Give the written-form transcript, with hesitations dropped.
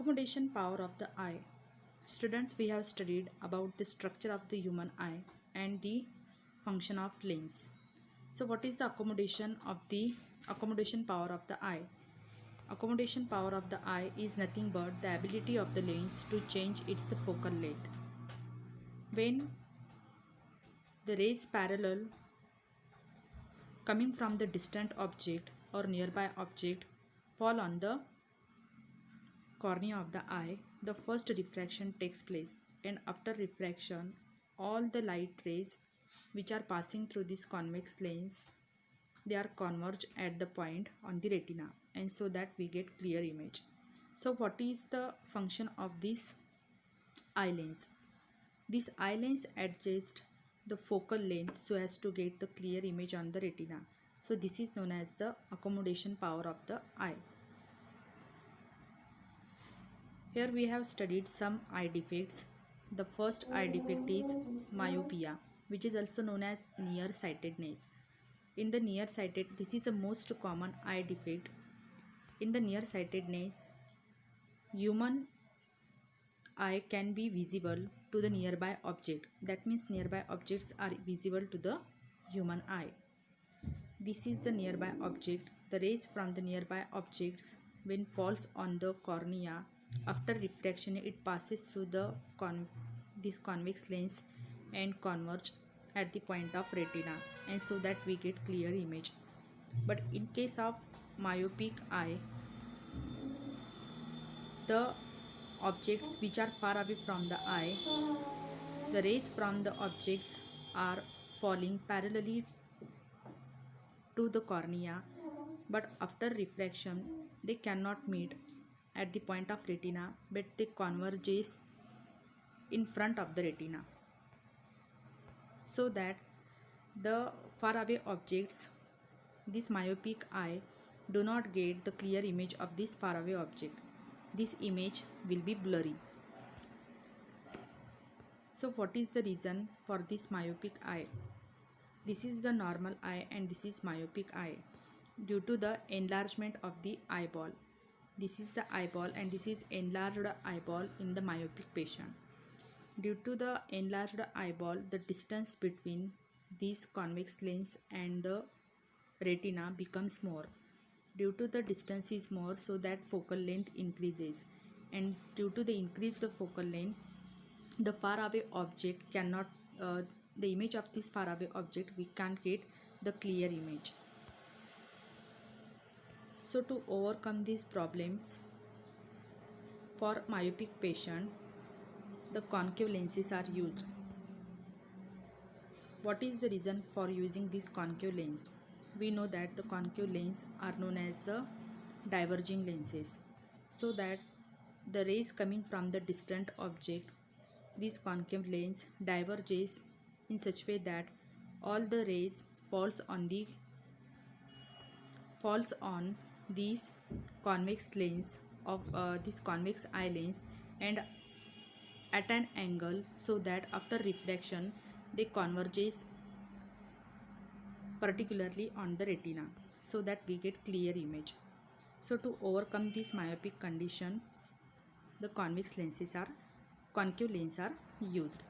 Accommodation power of the eye. Students, we have studied about the structure of the human eye and the function of lens. So what is the accommodation power of the eye? Accommodation power of the eye is nothing but the ability of the lens to change its focal length. When the rays parallel coming from the distant object or nearby object fall on the cornea of the eye, the first refraction takes place, and after refraction, all the light rays which are passing through this convex lens, they are converged at the point on the retina, and so that we get clear image. So what is the function of this eye lens? This eye lens adjusts the focal length so as to get the clear image on the retina. So this is known as the accommodation power of the eye. Here we have studied some eye defects. The first eye defect is myopia, which is also known as nearsightedness. In the nearsighted, this is the most common eye defect. In the nearsightedness, human eye can be visible to the nearby object. That means nearby objects are visible to the human eye. This is the nearby object. The rays from the nearby objects, when falls on the cornea, after refraction it passes through the this convex lens and converge at the point of retina, and so that we get clear image. But in case of myopic eye, the objects which are far away from the eye, the rays from the objects are falling parallelly to the cornea, but after refraction they cannot meet at the point of retina, but they converges in front of the retina, so that the far away objects, this myopic eye, do not get the clear image of this far away object. This image will be blurry. So what is the reason for this myopic eye? This is the normal eye and this is myopic eye due to the enlargement of the eyeball. This is the eyeball and this is enlarged eyeball in the myopic patient. Due to the enlarged eyeball, the distance between this convex lens and the retina becomes more. Due to the distance is more, so that focal length increases, and due to the increased focal length, the far away object cannot the image of this far away object, we can't get the clear image. So to overcome these problems, for myopic patient, the concave lenses are used. What is the reason for using this concave lens? We know that the concave lens are known as the diverging lenses, so that the rays coming from the distant object, this concave lens diverges in such way that all the rays falls on this convex lens of this convex eye lens, and at an angle, so that after refraction they converges particularly on the retina, so that we get clear image. So to overcome this myopic condition, the concave lenses are used.